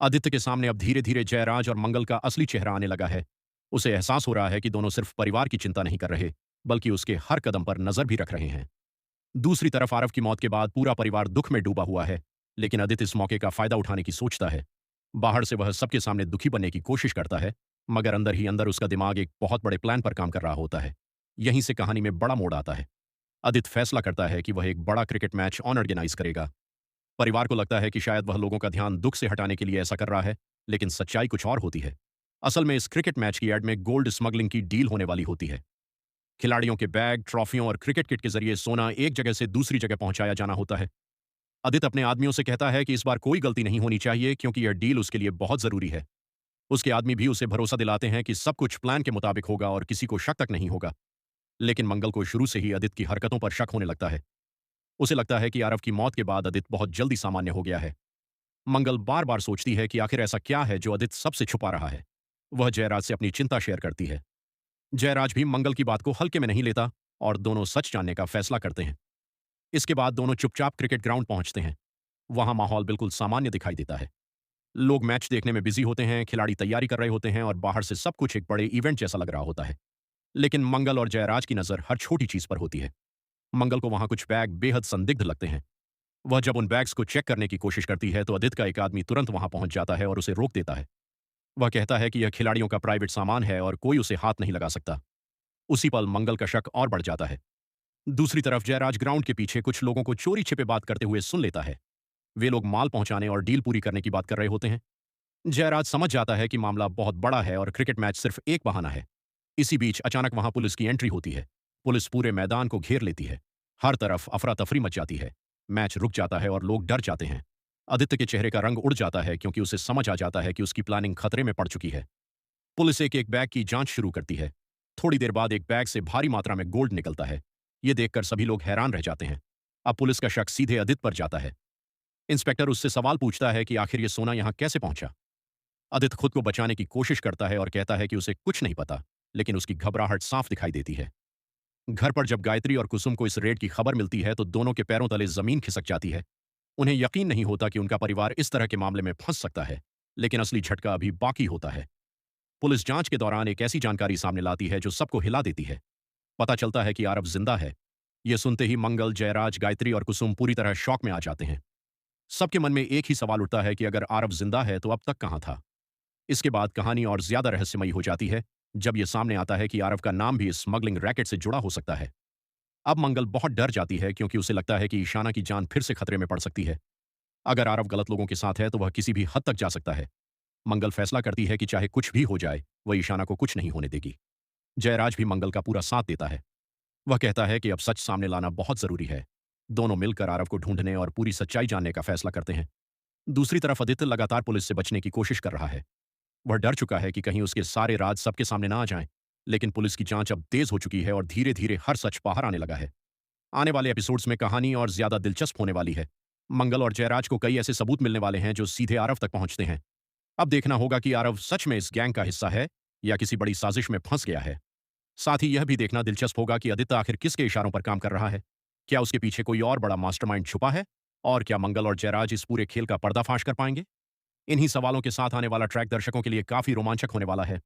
आदित्य के सामने अब धीरे धीरे जयराज और मंगल का असली चेहरा आने लगा है। उसे एहसास हो रहा है कि दोनों सिर्फ परिवार की चिंता नहीं कर रहे, बल्कि उसके हर कदम पर नजर भी रख रहे हैं। दूसरी तरफ आरव की मौत के बाद पूरा परिवार दुख में डूबा हुआ है, लेकिन आदित्य इस मौके का फायदा उठाने की सोचता है। बाहर से वह सबके सामने दुखी बनने की कोशिश करता है, मगर अंदर ही अंदर उसका दिमाग एक बहुत बड़े प्लान पर काम कर रहा होता है। यहीं से कहानी में बड़ा मोड़ आता है। आदित्य फैसला करता है कि वह एक बड़ा क्रिकेट मैच ऑर्गेनाइज करेगा। परिवार को लगता है कि शायद वह लोगों का ध्यान दुख से हटाने के लिए ऐसा कर रहा है, लेकिन सच्चाई कुछ और होती है। असल में इस क्रिकेट मैच की एड में गोल्ड स्मगलिंग की डील होने वाली होती है। खिलाड़ियों के बैग, ट्रॉफियों और क्रिकेट किट के जरिए सोना एक जगह से दूसरी जगह पहुंचाया जाना होता है। आदित्य अपने आदमियों से कहता है कि इस बार कोई गलती नहीं होनी चाहिए, क्योंकि यह डील उसके लिए बहुत जरूरी है। उसके आदमी भी उसे भरोसा दिलाते हैं कि सब कुछ प्लान के मुताबिक होगा और किसी को शक तक नहीं होगा। लेकिन मंगल को शुरू से ही आदित्य की हरकतों पर शक होने लगता है। उसे लगता है कि आरव की मौत के बाद आदित्य बहुत जल्दी सामान्य हो गया है। मंगल बार बार सोचती है कि आखिर ऐसा क्या है जो आदित्य सबसे छुपा रहा है। वह जयराज से अपनी चिंता शेयर करती है। जयराज भी मंगल की बात को हल्के में नहीं लेता और दोनों सच जानने का फैसला करते हैं। इसके बाद दोनों चुपचाप क्रिकेट ग्राउंड पहुंचते हैं। वहां माहौल बिल्कुल सामान्य दिखाई देता है। लोग मैच देखने में बिजी होते हैं, खिलाड़ी तैयारी कर रहे होते हैं और बाहर से सब कुछ एक बड़े इवेंट जैसा लग रहा होता है। लेकिन मंगल और जयराज की नजर हर छोटी चीज पर होती है। मंगल को वहां कुछ बैग बेहद संदिग्ध लगते हैं। वह जब उन बैग्स को चेक करने की कोशिश करती है तो आदित्य का एक आदमी तुरंत वहां पहुंच जाता है और उसे रोक देता है। वह कहता है कि यह खिलाड़ियों का प्राइवेट सामान है और कोई उसे हाथ नहीं लगा सकता। उसी पल मंगल का शक और बढ़ जाता है। दूसरी तरफ जयराज ग्राउंड के पीछे कुछ लोगों को चोरी छिपे बात करते हुए सुन लेता है। वे लोग माल पहुंचाने और डील पूरी करने की बात कर रहे होते हैं। जयराज समझ जाता है कि मामला बहुत बड़ा है और क्रिकेट मैच सिर्फ एक बहाना है। इसी बीच अचानक वहां पुलिस की एंट्री होती है। पुलिस पूरे मैदान को घेर लेती है। हर तरफ अफरा तफरी मच जाती है। मैच रुक जाता है और लोग डर जाते हैं। आदित्य के चेहरे का रंग उड़ जाता है, क्योंकि उसे समझ आ जाता है कि उसकी प्लानिंग खतरे में पड़ चुकी है। पुलिस एक एक बैग की जांच शुरू करती है। थोड़ी देर बाद एक बैग से भारी मात्रा में गोल्ड निकलता है। ये देखकर सभी लोग हैरान रह जाते हैं। अब पुलिस का शक सीधे आदित्य पर जाता है। इंस्पेक्टर उससे सवाल पूछता है कि आखिर ये सोना यहां कैसे पहुंचा। आदित्य खुद को बचाने की कोशिश करता है और कहता है कि उसे कुछ नहीं पता, लेकिन उसकी घबराहट साफ दिखाई देती है। घर पर जब गायत्री और कुसुम को इस रेड की खबर मिलती है तो दोनों के पैरों तले जमीन खिसक जाती है। उन्हें यकीन नहीं होता कि उनका परिवार इस तरह के मामले में फंस सकता है, लेकिन असली झटका अभी बाकी होता है। पुलिस जांच के दौरान एक ऐसी जानकारी सामने लाती है जो सबको हिला देती है। पता चलता है कि आरव जिंदा है। यह सुनते ही मंगल, जयराज, गायत्री और कुसुम पूरी तरह शॉक में आ जाते हैं। सबके मन में एक ही सवाल उठता है कि अगर आरव जिंदा है तो अब तक कहां था। इसके बाद कहानी और ज्यादा रहस्यमयी हो जाती है, जब यह सामने आता है कि आरव का नाम भी स्मगलिंग रैकेट से जुड़ा हो सकता है। अब मंगल बहुत डर जाती है, क्योंकि उसे लगता है कि ईशाना की जान फिर से खतरे में पड़ सकती है। अगर आरव गलत लोगों के साथ है तो वह किसी भी हद तक जा सकता है। मंगल फैसला करती है कि चाहे कुछ भी हो जाए, वह ईशाना को कुछ नहीं होने देगी। जयराज भी मंगल का पूरा साथ देता है। वह कहता है कि अब सच सामने लाना बहुत जरूरी है। दोनों मिलकर आरव को ढूंढने और पूरी सच्चाई जानने का फैसला करते हैं। दूसरी तरफ आदित्य लगातार पुलिस से बचने की कोशिश कर रहा है। वह डर चुका है कि कहीं उसके सारे राज सबके सामने ना आ जाएं। लेकिन पुलिस की जांच अब तेज हो चुकी है और धीरे धीरे हर सच बाहर आने लगा है। आने वाले एपिसोड्स में कहानी और ज्यादा दिलचस्प होने वाली है। मंगल और जयराज को कई ऐसे सबूत मिलने वाले हैं जो सीधे आरव तक पहुंचते हैं। अब देखना होगा कि आरव सच में इस गैंग का हिस्सा है या किसी बड़ी साजिश में फंस गया है। साथ ही यह भी देखना दिलचस्प होगा कि आदित्य आखिर किसके इशारों पर काम कर रहा है। क्या उसके पीछे कोई और बड़ा मास्टरमाइंड छुपा है? और क्या मंगल और जयराज इस पूरे खेल का पर्दाफाश कर पाएंगे? इन्हीं सवालों के साथ आने वाला ट्रैक दर्शकों के लिए काफी रोमांचक होने वाला है।